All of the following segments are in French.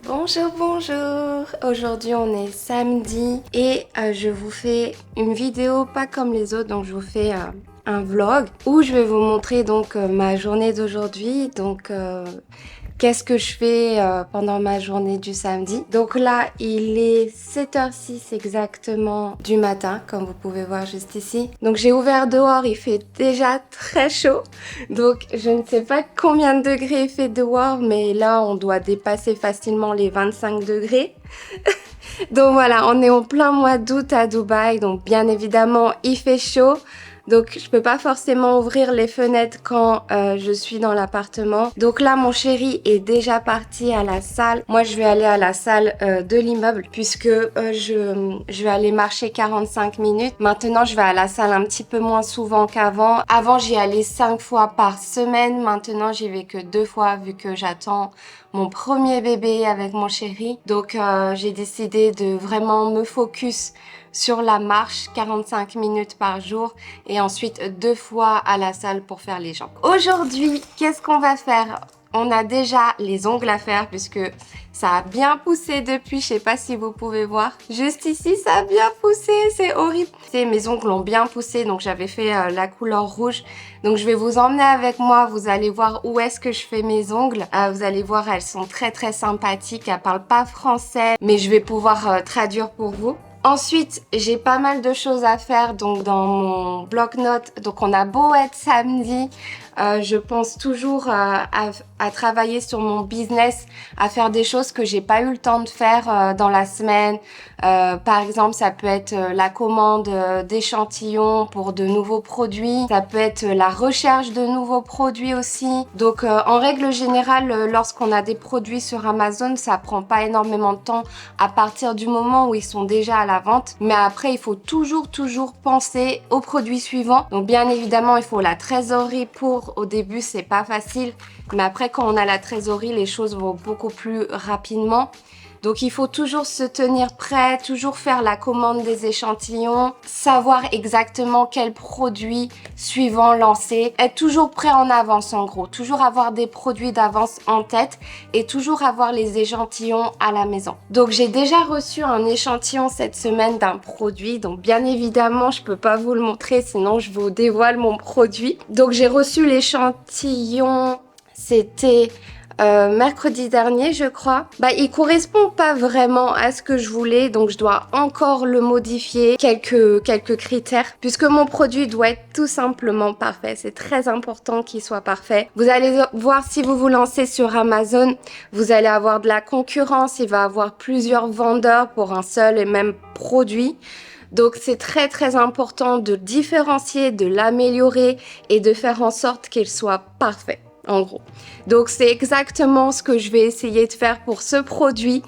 Bonjour, bonjour. Aujourd'hui on est samedi et je vous fais une vidéo pas comme les autres, donc je vous fais un vlog où je vais vous montrer donc ma journée d'aujourd'hui, donc qu'est-ce que je fais pendant ma journée du samedi. Donc là il est 7h06 exactement du matin, comme vous pouvez voir juste ici. Donc j'ai ouvert dehors, il fait déjà très chaud, donc je ne sais pas combien de degrés il fait dehors, mais là on doit dépasser facilement les 25 degrés. Donc voilà, on est en plein mois d'août à Dubaï, donc bien évidemment il fait chaud. Donc je peux pas forcément ouvrir les fenêtres quand je suis dans l'appartement. Donc là mon chéri est déjà parti à la salle. Moi je vais aller à la salle de l'immeuble puisque je vais aller marcher 45 minutes. Maintenant je vais à la salle un petit peu moins souvent qu'avant. Avant j'y allais 5 fois par semaine. Maintenant j'y vais que 2 fois vu que j'attends mon premier bébé avec mon chéri. Donc j'ai décidé de vraiment me focus sur la marche 45 minutes par jour et ensuite 2 fois à la salle pour faire les jambes. Aujourd'hui, qu'est-ce qu'on va faire? On a déjà les ongles à faire puisque ça a bien poussé depuis, je sais pas si vous pouvez voir. Juste ici, ça a bien poussé, c'est horrible. Mes ongles ont bien poussé, donc j'avais fait la couleur rouge. Donc je vais vous emmener avec moi, vous allez voir où est-ce que je fais mes ongles. Vous allez voir, elles sont très sympathiques, elles parlent pas français, mais je vais pouvoir traduire pour vous. Ensuite, j'ai pas mal de choses à faire donc dans mon bloc-notes. Donc on a beau être samedi, je pense toujours à travailler sur mon business, à faire des choses que j'ai pas eu le temps de faire dans la semaine. Par exemple, ça peut être la commande d'échantillons pour de nouveaux produits. Ça peut être la recherche de nouveaux produits aussi. Donc en règle générale, lorsqu'on a des produits sur Amazon, ça prend pas énormément de temps à partir du moment où ils sont déjà à la vente. Mais après, il faut toujours penser aux produits suivants. Donc bien évidemment, il faut la trésorerie pour. Au début, c'est pas facile. Mais après, quand on a la trésorerie, les choses vont beaucoup plus rapidement. Donc il faut toujours se tenir prêt, toujours faire la commande des échantillons, savoir exactement quel produit suivant lancer, être toujours prêt en avance en gros, toujours avoir des produits d'avance en tête et toujours avoir les échantillons à la maison. Donc j'ai déjà reçu un échantillon cette semaine d'un produit, donc bien évidemment je peux pas vous le montrer sinon je vous dévoile mon produit. Donc j'ai reçu l'échantillon, c'était mercredi dernier je crois. Il correspond pas vraiment à ce que je voulais, donc je dois encore le modifier, quelques critères, puisque mon produit doit être tout simplement parfait. C'est très important qu'il soit parfait. Vous allez voir, si vous vous lancez sur Amazon, vous allez avoir de la concurrence, il va y avoir plusieurs vendeurs pour un seul et même produit. Donc c'est très important de différencier, de l'améliorer et de faire en sorte qu'il soit parfait. En gros. Donc c'est exactement ce que je vais essayer de faire pour ce produit.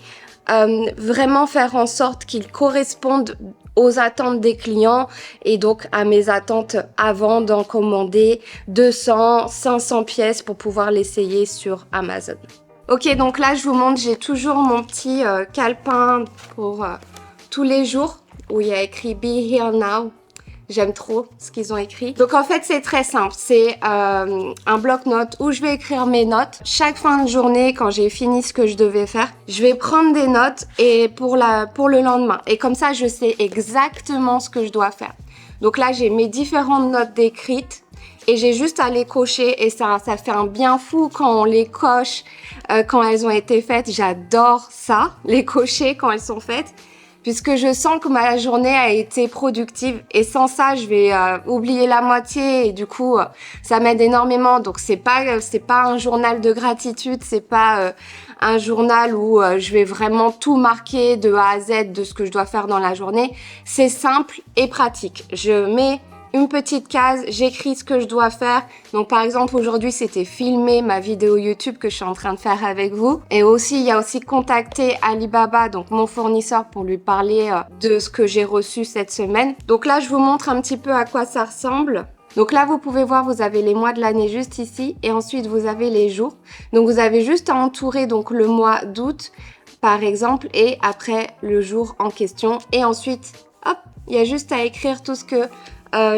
Vraiment faire en sorte qu'il corresponde aux attentes des clients et donc à mes attentes avant d'en commander 200, 500 pièces pour pouvoir l'essayer sur Amazon. Ok, donc là je vous montre, j'ai toujours mon petit calepin pour tous les jours où il y a écrit Be Here Now. J'aime trop ce qu'ils ont écrit. Donc en fait, c'est très simple. C'est un bloc-notes où je vais écrire mes notes. Chaque fin de journée, quand j'ai fini ce que je devais faire, je vais prendre des notes et pour le lendemain. Et comme ça, je sais exactement ce que je dois faire. Donc là, j'ai mes différentes notes décrites et j'ai juste à les cocher et ça fait un bien fou quand on les coche, quand elles ont été faites. J'adore ça, les cocher quand elles sont faites, puisque je sens que ma journée a été productive et sans ça je vais oublier la moitié et du coup ça m'aide énormément. Donc c'est pas un journal de gratitude, c'est pas un journal où je vais vraiment tout marquer de A à Z de ce que je dois faire dans la journée. C'est simple et pratique. Je mets une petite case, j'écris ce que je dois faire. Donc par exemple aujourd'hui c'était filmer ma vidéo YouTube que je suis en train de faire avec vous. Et aussi il y a aussi contacter Alibaba, donc mon fournisseur, pour lui parler de ce que j'ai reçu cette semaine. Donc là je vous montre un petit peu à quoi ça ressemble. Donc là vous pouvez voir, vous avez les mois de l'année juste ici et ensuite vous avez les jours. Donc vous avez juste à entourer donc le mois d'août par exemple et après le jour en question et ensuite hop, il y a juste à écrire tout ce que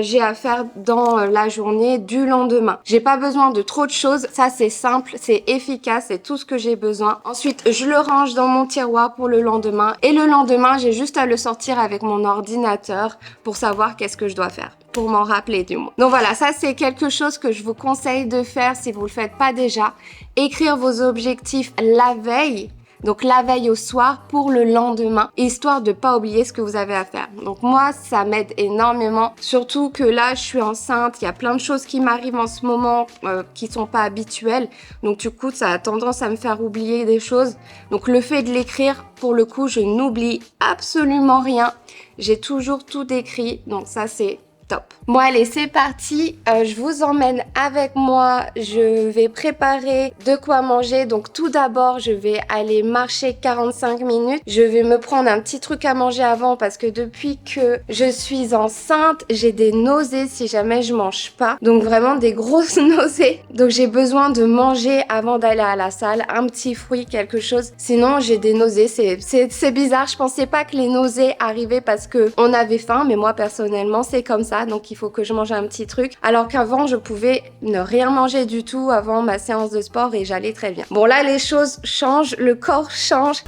j'ai à faire dans la journée du lendemain. J'ai pas besoin de trop de choses, ça c'est simple, c'est efficace, c'est tout ce que j'ai besoin. Ensuite, je le range dans mon tiroir pour le lendemain et le lendemain, j'ai juste à le sortir avec mon ordinateur pour savoir qu'est-ce que je dois faire, pour m'en rappeler du moins. Donc voilà, ça c'est quelque chose que je vous conseille de faire si vous le faites pas déjà. Écrire vos objectifs la veille. Donc la veille au soir pour le lendemain, histoire de pas oublier ce que vous avez à faire. Donc moi, ça m'aide énormément. Surtout que là, je suis enceinte, il y a plein de choses qui m'arrivent en ce moment qui sont pas habituelles. Donc du coup, ça a tendance à me faire oublier des choses. Donc le fait de l'écrire, pour le coup, je n'oublie absolument rien. J'ai toujours tout écrit, donc ça c'est top. Bon allez, c'est parti, je vous emmène avec moi, je vais préparer de quoi manger. Donc tout d'abord, je vais aller marcher 45 minutes. Je vais me prendre un petit truc à manger avant parce que depuis que je suis enceinte, j'ai des nausées si jamais je mange pas. Donc vraiment des grosses nausées. Donc j'ai besoin de manger avant d'aller à la salle, un petit fruit, quelque chose. Sinon j'ai des nausées, c'est bizarre. Je pensais pas que les nausées arrivaient parce que on avait faim, mais moi personnellement c'est comme ça. Donc il faut que je mange un petit truc. Alors qu'avant, je pouvais ne rien manger du tout avant ma séance de sport et j'allais très bien. Bon là, les choses changent, le corps change.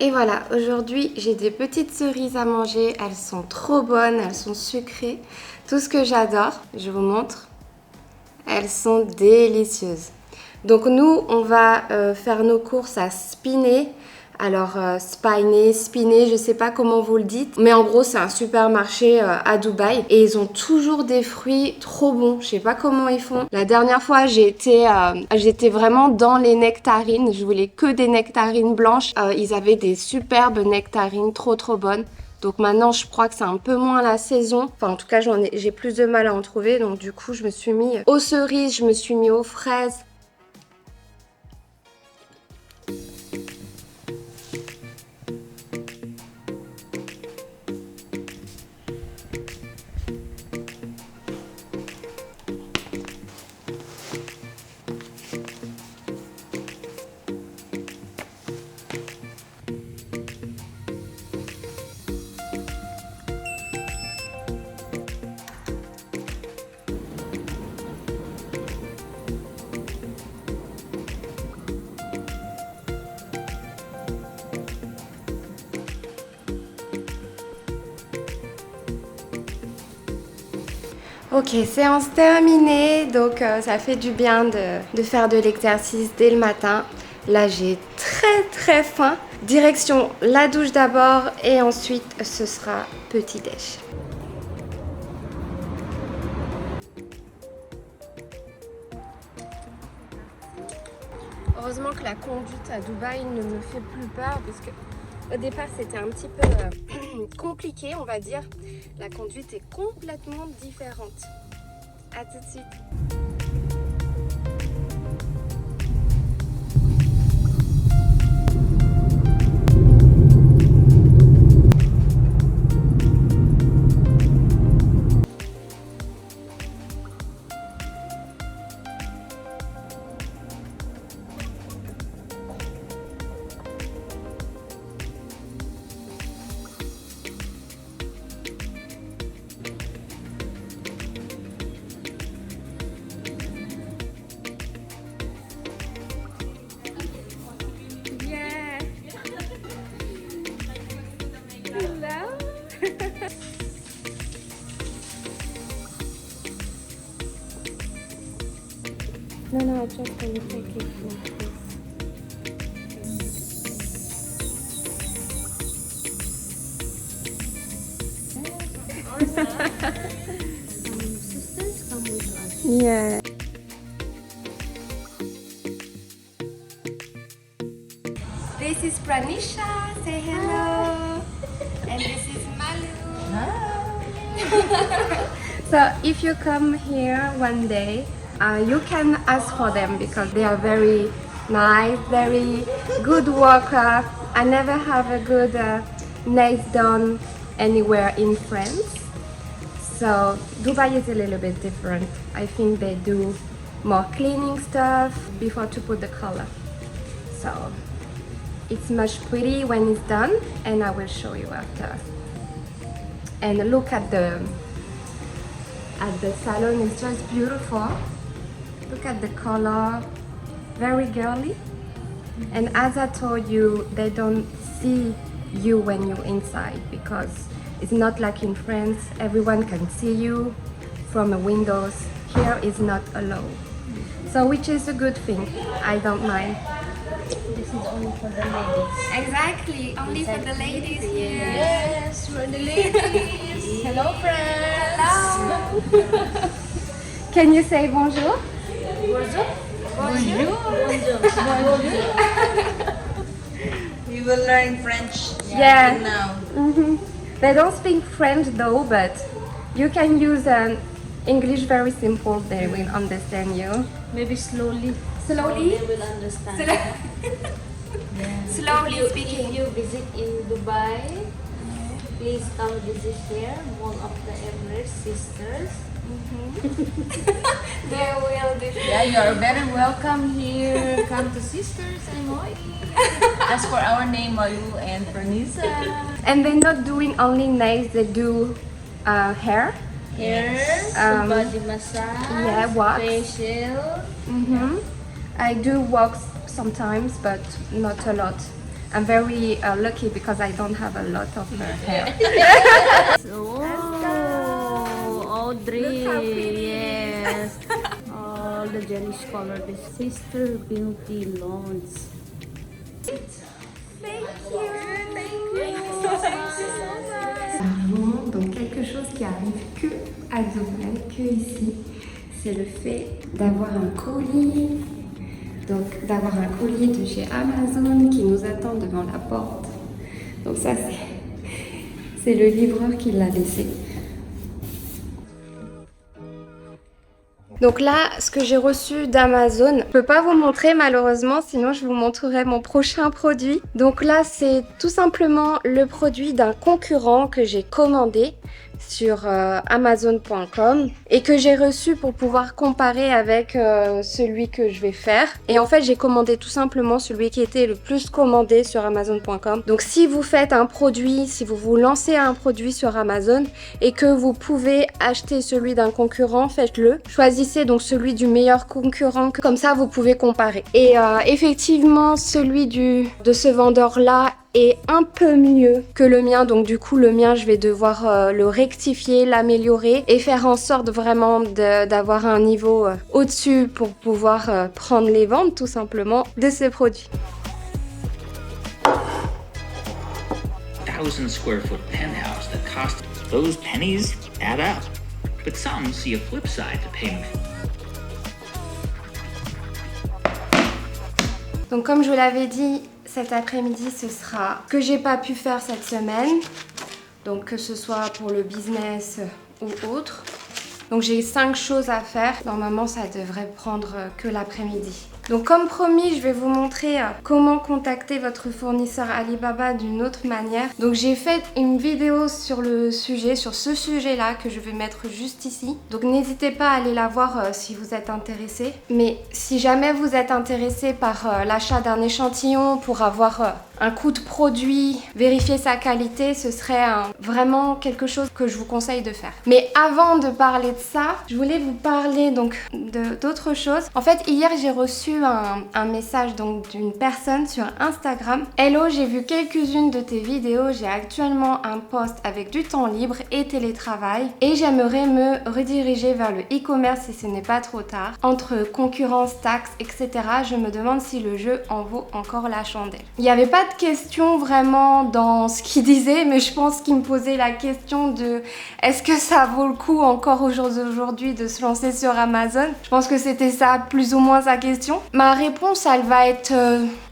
Et voilà, aujourd'hui, j'ai des petites cerises à manger. Elles sont trop bonnes, elles sont sucrées. Tout ce que j'adore, je vous montre. Elles sont délicieuses. Donc nous, on va faire nos courses à Spiné. Alors Spiné, je sais pas comment vous le dites. Mais en gros, c'est un supermarché à Dubaï. Et ils ont toujours des fruits trop bons. Je sais pas comment ils font. La dernière fois, j'étais vraiment dans les nectarines. Je voulais que des nectarines blanches. Ils avaient des superbes nectarines trop bonnes. Donc maintenant, je crois que c'est un peu moins la saison. Enfin, en tout cas, j'ai plus de mal à en trouver. Donc du coup, je me suis mis aux cerises, je me suis mis aux fraises. Ok, séance terminée, donc ça fait du bien de faire de l'exercice dès le matin. Là, j'ai très faim. Direction la douche d'abord et ensuite ce sera petit déj. Heureusement que la conduite à Dubaï ne me fait plus peur parce que au départ c'était un petit peu compliqué, on va dire. La conduite est complètement différente. À tout de suite. No, I just can take it like this. Sisters come with us. Yeah. This is Pranisha, say hello. And this is Malu. So if you come here one day, you can ask for them because they are very nice, very good worker. I never have a good nails done anywhere in France. So Dubai is a little bit different. I think they do more cleaning stuff before to put the color. So it's much pretty when it's done, and I will show you after. And look at the salon, it's just beautiful. Look at the color, very girly. And as I told you, they don't see you when you're inside, because it's not like in France, everyone can see you from the windows. Here is not allowed. So which is a good thing, I don't mind. This is only for the ladies. Exactly, only for the ladies here. Yes, for the ladies. Hello, friends. Hello. Can you say bonjour? Bonjour. Bonjour. Bonjour. We will learn French Yeah. now. They don't speak French though, but you can use English very simple, they will understand you. Maybe slowly. Slowly? They will understand. Slowly If speaking. you visit in Dubai, please come visit here, Mall of the Emirates Sisters. They will do. Yeah, you are very welcome here. Come to Sisters and Moi. As for our name, Mayu and Pernisa. And they're not doing only nails, they do hair. Hair, body massage, yeah, wax. facial. I do wax sometimes, but not a lot. I'm very lucky because I don't have a lot of hair. Oh, Audrey, Look how pretty. yes. All the jellish color, the Sister Beauty Loans. Donc quelque chose qui arrive que à Dubaï, que ici, c'est le fait d'avoir un colis. Donc d'avoir un colis de chez Amazon qui nous attend devant la porte. Donc ça c'est le livreur qui l'a laissé. Donc là, ce que j'ai reçu d'Amazon, je peux pas vous montrer malheureusement, sinon je vous montrerai mon prochain produit. Donc là, c'est tout simplement le produit d'un concurrent que j'ai commandé sur Amazon.com et que j'ai reçu pour pouvoir comparer avec celui que je vais faire. Et en fait, j'ai commandé tout simplement celui qui était le plus commandé sur Amazon.com. Donc si vous faites un produit, si vous vous lancez un produit sur Amazon et que vous pouvez acheter celui d'un concurrent, faites-le. Choisissez donc celui du meilleur concurrent, comme ça vous pouvez comparer. Et effectivement, celui de ce vendeur-là est un peu mieux que le mien, donc du coup le mien je vais devoir le rectifier, l'améliorer et faire en sorte vraiment d'avoir un niveau au-dessus pour pouvoir prendre les ventes tout simplement de ce produit. 1,000 square foot penthouse that cost those pennies add up. But some see a flip side to payment. Donc comme je vous l'avais dit, cet après-midi ce sera ce que j'ai pas pu faire cette semaine. Donc que ce soit pour le business ou autre. Donc j'ai 5 choses à faire. Normalement ça devrait prendre que l'après-midi. Donc comme promis, je vais vous montrer comment contacter votre fournisseur Alibaba d'une autre manière. Donc j'ai fait une vidéo sur le sujet, sur ce sujet-là que je vais mettre juste ici. Donc n'hésitez pas à aller la voir si vous êtes intéressé. Mais si jamais vous êtes intéressé par l'achat d'un échantillon pour avoir un coût de produit, vérifier sa qualité, ce serait vraiment quelque chose que je vous conseille de faire. Mais avant de parler de ça, je voulais vous parler donc d'autre chose. En fait, hier j'ai reçu un message donc d'une personne sur Instagram. Hello, j'ai vu quelques-unes de tes vidéos. J'ai actuellement un poste avec du temps libre et télétravail et j'aimerais me rediriger vers le e-commerce si ce n'est pas trop tard. Entre concurrence, taxes, etc. Je me demande si le jeu en vaut encore la chandelle. Il n'y avait pas de question vraiment dans ce qu'il disait, mais je pense qu'il me posait la question de est-ce que ça vaut le coup encore aujourd'hui de se lancer sur Amazon. Je pense que c'était ça plus ou moins sa question. Ma réponse, elle va être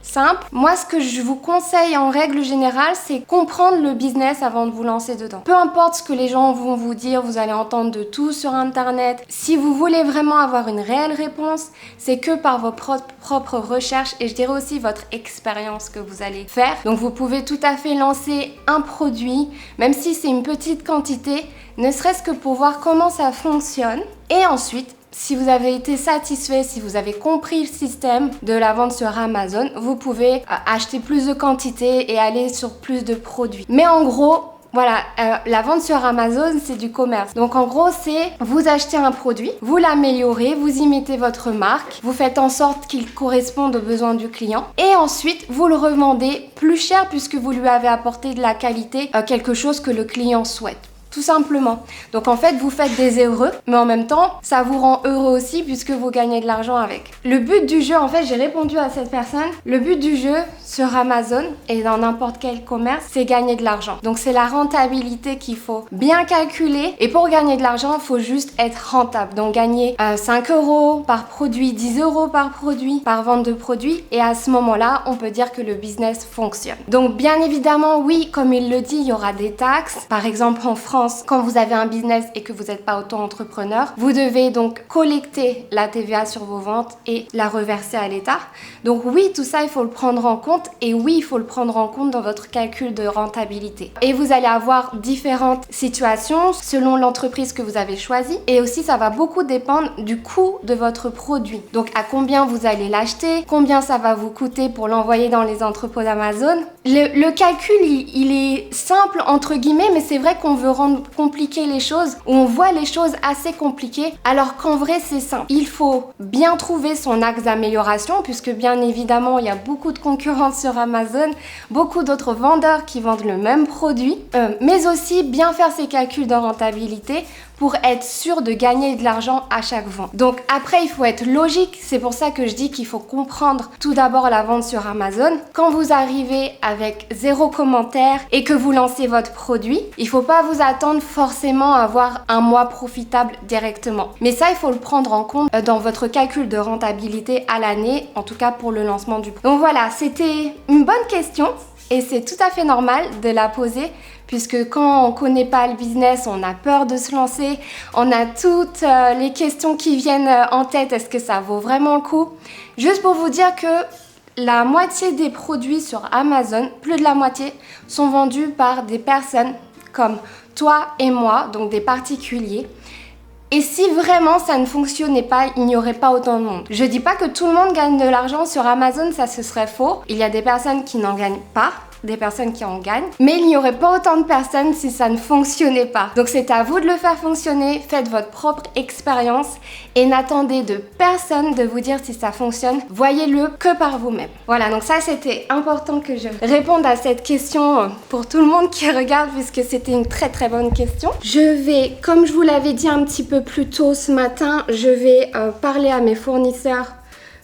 simple. Moi, ce que je vous conseille en règle générale, c'est comprendre le business avant de vous lancer dedans. Peu importe ce que les gens vont vous dire, vous allez entendre de tout sur internet. Si vous voulez vraiment avoir une réelle réponse, c'est que par vos propres recherches et je dirais aussi votre expérience que vous allez faire. Donc vous pouvez tout à fait lancer un produit, même si c'est une petite quantité, ne serait-ce que pour voir comment ça fonctionne. Et ensuite, si vous avez été satisfait, si vous avez compris le système de la vente sur Amazon, vous pouvez acheter plus de quantité et aller sur plus de produits. Mais en gros, voilà, la vente sur Amazon, c'est du commerce. Donc en gros, c'est vous achetez un produit, vous l'améliorez, vous y mettez votre marque, vous faites en sorte qu'il corresponde aux besoins du client et ensuite vous le revendez plus cher puisque vous lui avez apporté de la qualité, quelque chose que le client souhaite. Tout simplement. Donc en fait, vous faites des heureux, mais en même temps, ça vous rend heureux aussi puisque vous gagnez de l'argent avec. Le but du jeu, en fait, j'ai répondu à cette personne, le but du jeu sur Amazon et dans n'importe quel commerce, c'est gagner de l'argent. Donc c'est la rentabilité qu'il faut bien calculer et pour gagner de l'argent, il faut juste être rentable. Donc gagner 5 € par produit, 10 € par produit, par vente de produits et à ce moment-là, on peut dire que le business fonctionne. Donc bien évidemment, oui, comme il le dit, il y aura des taxes. Par exemple, en France, quand vous avez un business et que vous n'êtes pas auto-entrepreneur, vous devez donc collecter la TVA sur vos ventes et la reverser à l'État. Donc oui, tout ça, il faut le prendre en compte et oui, il faut le prendre en compte dans votre calcul de rentabilité. Et vous allez avoir différentes situations selon l'entreprise que vous avez choisie et aussi ça va beaucoup dépendre du coût de votre produit. Donc à combien vous allez l'acheter, combien ça va vous coûter pour l'envoyer dans les entrepôts d'Amazon. Le calcul, il est simple entre guillemets, mais c'est vrai qu'on veut rendre compliquer les choses, où on voit les choses assez compliquées, alors qu'en vrai c'est simple. Il faut bien trouver son axe d'amélioration, puisque bien évidemment il y a beaucoup de concurrence sur Amazon, beaucoup d'autres vendeurs qui vendent le même produit, mais aussi bien faire ses calculs de rentabilité pour être sûr de gagner de l'argent à chaque vente. Donc après, il faut être logique. C'est pour ça que je dis qu'il faut comprendre tout d'abord la vente sur Amazon. Quand vous arrivez avec 0 commentaire et que vous lancez votre produit, il faut pas vous attendre forcément à avoir un mois profitable directement. Mais ça, il faut le prendre en compte dans votre calcul de rentabilité à l'année, en tout cas pour le lancement du produit. Donc voilà, c'était une bonne question et c'est tout à fait normal de la poser puisque quand on connaît pas le business, on a peur de se lancer, on a toutes les questions qui viennent en tête, est-ce que ça vaut vraiment le coup? Juste pour vous dire que la moitié des produits sur Amazon, plus de la moitié, sont vendus par des personnes comme toi et moi, donc des particuliers. Et si vraiment ça ne fonctionnait pas, il n'y aurait pas autant de monde. Je dis pas que tout le monde gagne de l'argent sur Amazon, ça ce serait faux. Il y a des personnes qui n'en gagnent pas, des personnes qui en gagnent, mais il n'y aurait pas autant de personnes si ça ne fonctionnait pas. Donc c'est à vous de le faire fonctionner, faites votre propre expérience et n'attendez de personne de vous dire si ça fonctionne, voyez-le que par vous-même. Voilà, donc ça c'était important que je réponde à cette question pour tout le monde qui regarde puisque c'était une très très bonne question. Je vais, comme je vous l'avais dit un petit peu plus tôt ce matin, je vais parler à mes fournisseurs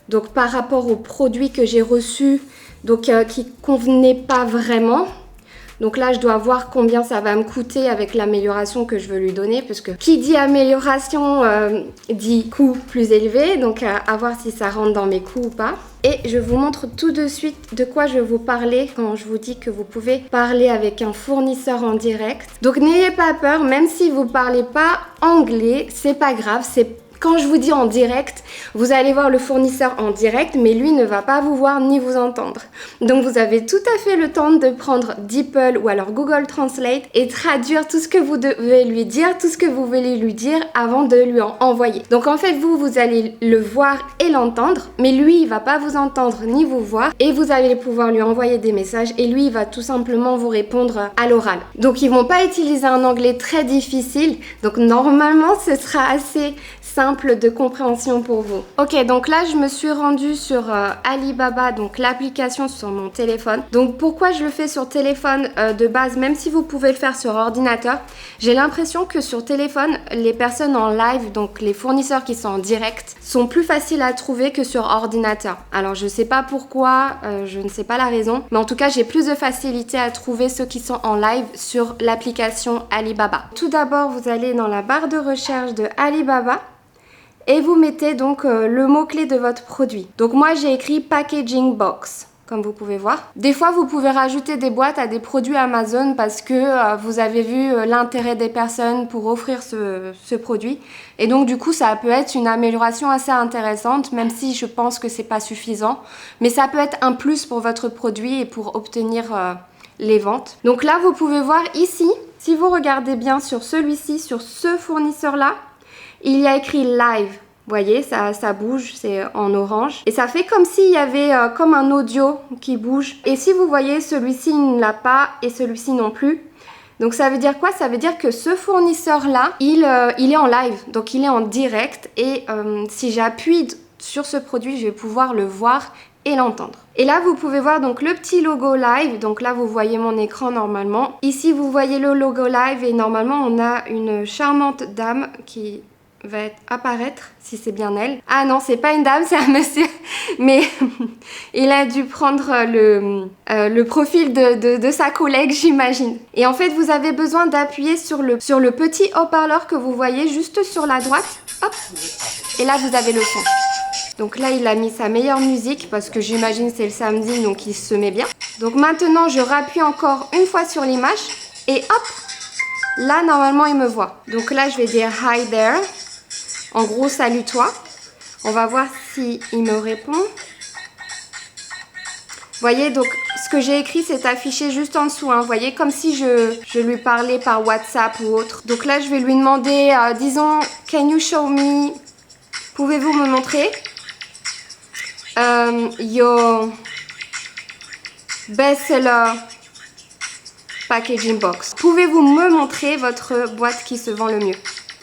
donc par rapport aux produits que j'ai reçus donc qui convenaient pas vraiment. Donc là, je dois voir combien ça va me coûter avec l'amélioration que je veux lui donner, puisque qui dit amélioration dit coût plus élevé, donc à voir si ça rentre dans mes coûts ou pas. Et je vous montre tout de suite de quoi je vais vous parler quand je vous dis que vous pouvez parler avec un fournisseur en direct. Donc n'ayez pas peur, même si vous parlez pas anglais, c'est pas grave, quand je vous dis en direct, vous allez voir le fournisseur en direct, mais lui ne va pas vous voir ni vous entendre. Donc vous avez tout à fait le temps de prendre DeepL ou alors Google Translate et traduire tout ce que vous devez lui dire, tout ce que vous voulez lui dire avant de lui en envoyer. Donc en fait, vous allez le voir et l'entendre, mais lui, il va pas vous entendre ni vous voir et vous allez pouvoir lui envoyer des messages et lui, il va tout simplement vous répondre à l'oral. Donc ils vont pas utiliser un anglais très difficile, donc normalement, ce sera assez simple de compréhension pour vous. Ok, donc là je me suis rendue sur Alibaba, donc l'application sur mon téléphone. Donc pourquoi je le fais sur téléphone de base, même si vous pouvez le faire sur ordinateur, j'ai l'impression que sur téléphone, les personnes en live, donc les fournisseurs qui sont en direct, sont plus faciles à trouver que sur ordinateur. Alors je sais pas pourquoi, je ne sais pas la raison, mais en tout cas j'ai plus de facilité à trouver ceux qui sont en live sur l'application Alibaba. Tout d'abord, vous allez dans la barre de recherche de Alibaba et vous mettez donc le mot-clé de votre produit. Donc moi j'ai écrit packaging box. comme vous pouvez voir. Des fois, vous pouvez rajouter des boîtes à des produits Amazon parce que vous avez vu l'intérêt des personnes pour offrir ce produit. Et donc, du coup, ça peut être une amélioration assez intéressante, même si je pense que c'est pas suffisant. Mais ça peut être un plus pour votre produit et pour obtenir les ventes. Donc là, vous pouvez voir ici, si vous regardez bien sur celui-ci, sur ce fournisseur-là, il y a écrit live. Vous voyez, ça bouge, c'est en orange. Et ça fait comme s'il y avait comme un audio qui bouge. Et si vous voyez, celui-ci ne l'a pas et celui-ci non plus. Donc ça veut dire quoi? Ça veut dire que ce fournisseur-là, il est en live. Donc il est en direct. Et si j'appuie sur ce produit, je vais pouvoir le voir et l'entendre. Et là, vous pouvez voir donc le petit logo live. Donc là, vous voyez mon écran normalement. Ici, vous voyez le logo live. Et normalement, on a une charmante dame qui va apparaître, si c'est bien elle. Ah non, c'est pas une dame, c'est un monsieur. Mais il a dû prendre le profil de sa collègue, j'imagine. Et en fait, vous avez besoin d'appuyer sur le petit haut-parleur que vous voyez juste sur la droite. Hop. Et là, vous avez le son. Donc là, il a mis sa meilleure musique parce que j'imagine c'est le samedi, donc il se met bien. Donc maintenant, je rappuie encore une fois sur l'image et hop, là, normalement, il me voit. Donc là, je vais dire « Hi there ». En gros, salut toi. On va voir si il me répond. Vous voyez, donc ce que j'ai écrit, c'est affiché juste en dessous. Vous voyez, comme si je lui parlais par WhatsApp ou autre. Donc là, je vais lui demander, disons, « Can you show me » Pouvez-vous me montrer your bestseller packaging box. Pouvez-vous me montrer votre boîte qui se vend le mieux?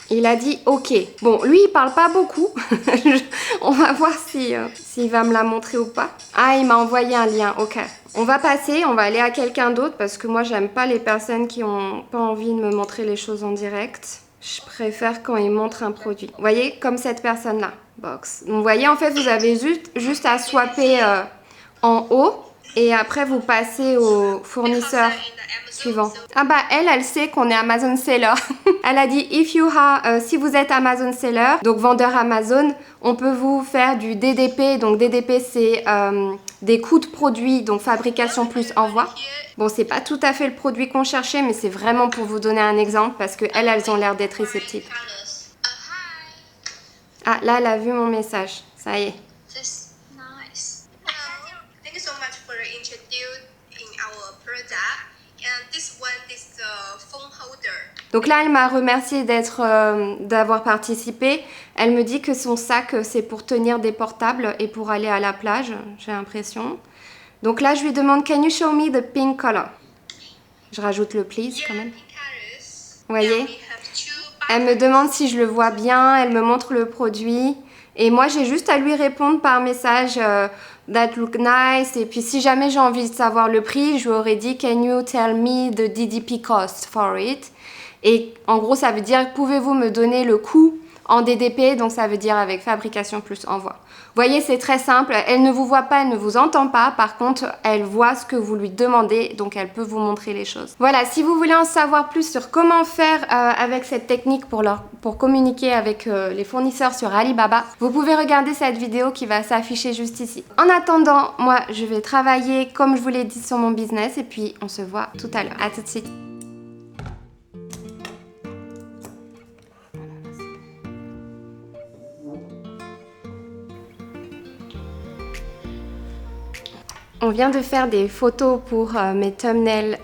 Il a dit OK. Bon, lui, il parle pas beaucoup. On va voir s'il va me la montrer ou pas. Ah, il m'a envoyé un lien. OK. On va passer, on va aller à quelqu'un d'autre parce que moi, j'aime pas les personnes qui ont pas envie de me montrer les choses en direct. Je préfère quand ils montrent un produit. Vous voyez, comme cette personne-là. Box. Donc, vous voyez, en fait, vous avez juste à swapper en haut et après, vous passez au fournisseur suivant. Ah bah, elle sait qu'on est Amazon Seller. Elle a dit, si vous êtes Amazon Seller, donc vendeur Amazon, on peut vous faire du DDP. Donc, DDP, c'est des coûts de produits, donc fabrication plus envoi. Bon, c'est pas tout à fait le produit qu'on cherchait, mais c'est vraiment pour vous donner un exemple parce que elles ont l'air d'être réceptives. Ah, là, elle a vu mon message. Ça y est. Nice. Thank you so much for introducing our product. And this one is the phone holder. Donc là, elle m'a remercié d'avoir participé. Elle me dit que son sac, c'est pour tenir des portables et pour aller à la plage, j'ai l'impression. Donc là, je lui demande, can you show me the pink color? Je rajoute le please quand même. Vous voyez? Elle me demande si je le vois bien, elle me montre le produit. Et moi, j'ai juste à lui répondre par message that look nice. Et puis, si jamais j'ai envie de savoir le prix, je lui aurais dit can you tell me the DDP cost for it? Et en gros, ça veut dire pouvez-vous me donner le coût en DDP? Donc, ça veut dire avec fabrication plus envoi. Vous voyez, c'est très simple. Elle ne vous voit pas, elle ne vous entend pas. Par contre, elle voit ce que vous lui demandez. Donc, elle peut vous montrer les choses. Voilà, si vous voulez en savoir plus sur comment faire avec cette technique pour communiquer avec les fournisseurs sur Alibaba, vous pouvez regarder cette vidéo qui va s'afficher juste ici. En attendant, moi, je vais travailler comme je vous l'ai dit sur mon business. Et puis, on se voit tout à l'heure. À tout de suite. On vient de faire des photos pour mes thumbnails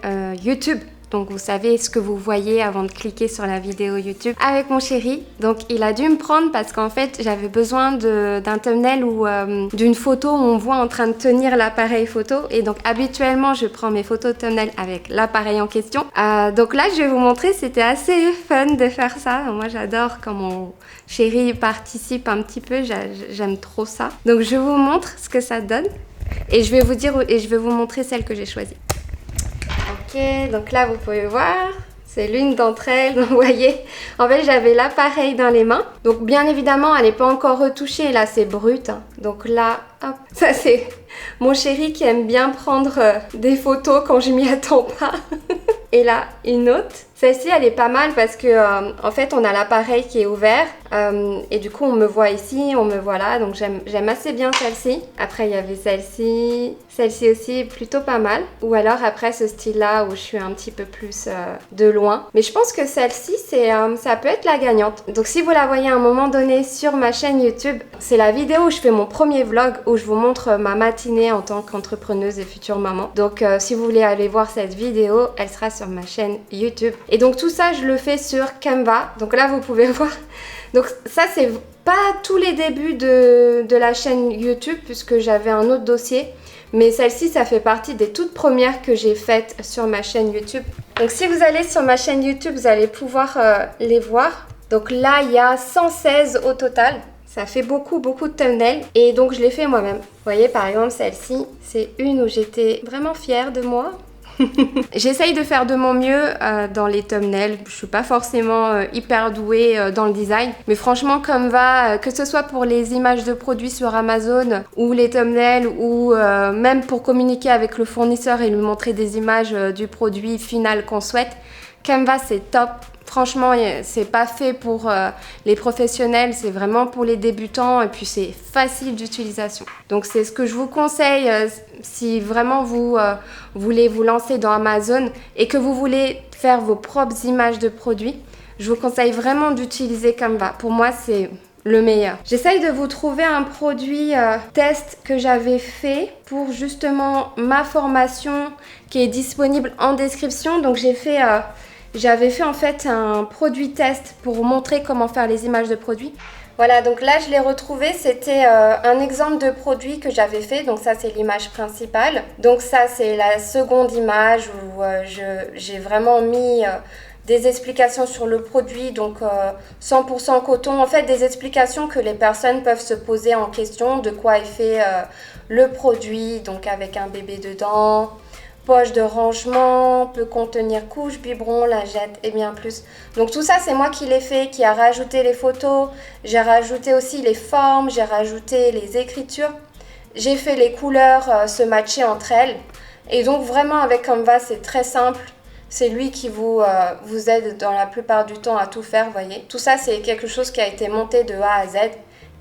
YouTube. Donc vous savez ce que vous voyez avant de cliquer sur la vidéo YouTube avec mon chéri. Donc il a dû me prendre parce qu'en fait j'avais besoin d'un thumbnail ou d'une photo où on voit en train de tenir l'appareil photo. Et donc habituellement je prends mes photos de thumbnail avec l'appareil en question. Donc là je vais vous montrer, c'était assez fun de faire ça. Moi j'adore quand mon chéri participe un petit peu, j'aime trop ça. Donc je vous montre ce que ça donne. Et je vais vous montrer celle que j'ai choisie. Ok, donc là vous pouvez voir, c'est l'une d'entre elles. Donc vous voyez, en fait j'avais l'appareil dans les mains. Donc bien évidemment elle n'est pas encore retouchée, là c'est brut. Hein. Donc là, hop, ça c'est mon chéri qui aime bien prendre des photos quand je m'y attends pas. Et là, une autre. Celle-ci, elle est pas mal parce que en fait, on a l'appareil qui est ouvert et du coup, on me voit ici, on me voit là. Donc, j'aime assez bien celle-ci. Après, il y avait celle-ci. Celle-ci aussi, plutôt pas mal. Ou alors après, ce style-là où je suis un petit peu plus de loin. Mais je pense que celle-ci, ça peut être la gagnante. Donc, si vous la voyez à un moment donné sur ma chaîne YouTube, c'est la vidéo où je fais mon premier vlog où je vous montre ma matinée en tant qu'entrepreneuse et future maman. Donc, si vous voulez aller voir cette vidéo, elle sera sur ma chaîne YouTube. Et donc, tout ça, je le fais sur Canva. Donc là, vous pouvez voir. Donc, ça, c'est pas tous les débuts de la chaîne YouTube puisque j'avais un autre dossier. Mais celle-ci, ça fait partie des toutes premières que j'ai faites sur ma chaîne YouTube. Donc si vous allez sur ma chaîne YouTube, vous allez pouvoir les voir. Donc là, il y a 116 au total. Ça fait beaucoup de thumbnails. Et donc, je l'ai fait moi-même. Vous voyez, par exemple, celle-ci, c'est une où j'étais vraiment fière de moi. J'essaye de faire de mon mieux dans les thumbnails. Je suis pas forcément hyper douée dans le design, mais franchement Canva, que ce soit pour les images de produits sur Amazon ou les thumbnails ou même pour communiquer avec le fournisseur et lui montrer des images du produit final qu'on souhaite, Canva c'est top. Franchement, c'est pas fait pour les professionnels, c'est vraiment pour les débutants et puis c'est facile d'utilisation. Donc c'est ce que je vous conseille si vraiment vous voulez vous lancer dans Amazon et que vous voulez faire vos propres images de produits. Je vous conseille vraiment d'utiliser Canva. Pour moi, c'est le meilleur. J'essaye de vous trouver un produit test que j'avais fait pour justement ma formation qui est disponible en description. Donc j'avais fait en fait un produit test pour vous montrer comment faire les images de produits. Voilà, donc là je l'ai retrouvé, c'était un exemple de produit que j'avais fait, donc ça c'est l'image principale. Donc ça c'est la seconde image où j'ai vraiment mis des explications sur le produit, donc 100% coton, en fait des explications que les personnes peuvent se poser en question, de quoi est fait le produit, donc avec un bébé dedans. Poche de rangement, peut contenir couches, biberon, lingettes et bien plus. Donc tout ça, c'est moi qui l'ai fait, qui a rajouté les photos. J'ai rajouté aussi les formes, j'ai rajouté les écritures. J'ai fait les couleurs se matcher entre elles. Et donc vraiment avec Canva, c'est très simple. C'est lui qui vous aide dans la plupart du temps à tout faire, vous voyez. Tout ça, c'est quelque chose qui a été monté de A à Z.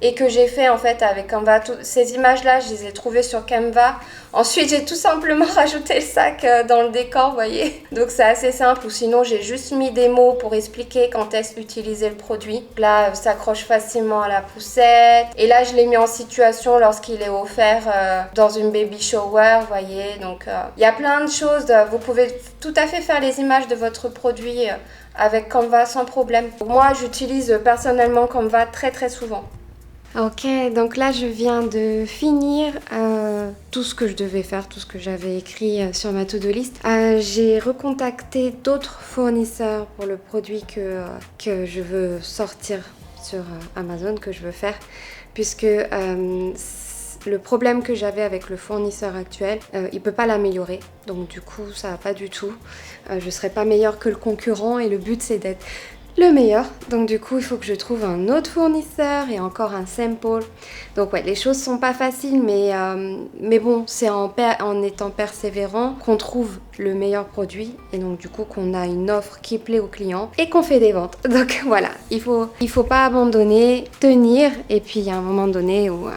Et que j'ai fait en fait avec Canva. Ces images-là, je les ai trouvées sur Canva. Ensuite, j'ai tout simplement rajouté le sac dans le décor, vous voyez. Donc c'est assez simple. Ou sinon, j'ai juste mis des mots pour expliquer quand est-ce utiliser le produit. Là, ça accroche facilement à la poussette. Et là, je l'ai mis en situation lorsqu'il est offert dans une baby shower, vous voyez. Donc il y a plein de choses. Vous pouvez tout à fait faire les images de votre produit avec Canva sans problème. Moi, j'utilise personnellement Canva très souvent. Ok, donc là je viens de finir tout ce que je devais faire, tout ce que j'avais écrit sur ma to-do list. J'ai recontacté d'autres fournisseurs pour le produit que je veux sortir sur Amazon, que je veux faire, puisque le problème que j'avais avec le fournisseur actuel, il peut pas l'améliorer. Donc du coup, ça va pas du tout. Je serai pas meilleure que le concurrent et le but c'est d'être le meilleur. Donc du coup, il faut que je trouve un autre fournisseur et encore un sample. Donc ouais, les choses sont pas faciles, mais bon, c'est en étant persévérant qu'on trouve le meilleur produit et donc du coup qu'on a une offre qui plaît aux clients et qu'on fait des ventes. Donc voilà, il faut pas abandonner, tenir, et puis il y a un moment donné où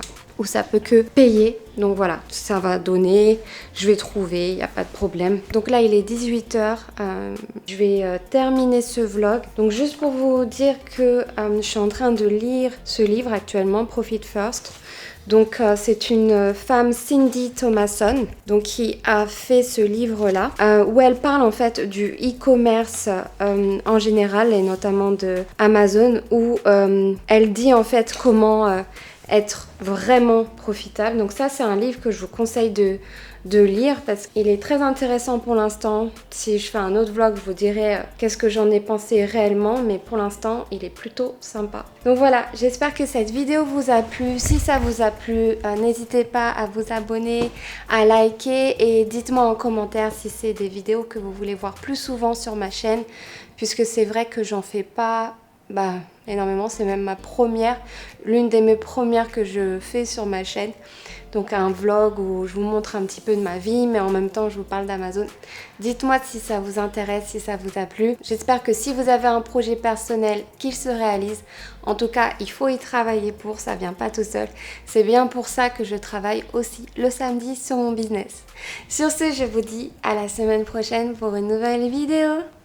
ça peut que payer. Donc voilà, ça va donner, je vais trouver, il n'y a pas de problème. Donc là, il est 18h, je vais terminer ce vlog. Donc juste pour vous dire que je suis en train de lire ce livre actuellement, Profit First. Donc c'est une femme, Cindy Thomason, donc qui a fait ce livre-là, où elle parle en fait du e-commerce en général et notamment de Amazon, où elle dit en fait comment être vraiment profitable. Donc ça, c'est un livre que je vous conseille de lire parce qu'il est très intéressant pour l'instant. Si je fais un autre vlog, je vous dirai qu'est-ce que j'en ai pensé réellement, mais pour l'instant, il est plutôt sympa. Donc voilà, j'espère que cette vidéo vous a plu. Si ça vous a plu, n'hésitez pas à vous abonner, à liker et dites-moi en commentaire si c'est des vidéos que vous voulez voir plus souvent sur ma chaîne, puisque c'est vrai que j'en fais pas énormément. C'est même l'une de mes premières que je fais sur ma chaîne. Donc un vlog où je vous montre un petit peu de ma vie, mais en même temps je vous parle d'Amazon. Dites-moi si ça vous intéresse, si ça vous a plu. J'espère que si vous avez un projet personnel, qu'il se réalise. En tout cas, il faut y travailler pour, ça vient pas tout seul. C'est bien pour ça que je travaille aussi le samedi sur mon business. Sur ce, je vous dis à la semaine prochaine pour une nouvelle vidéo.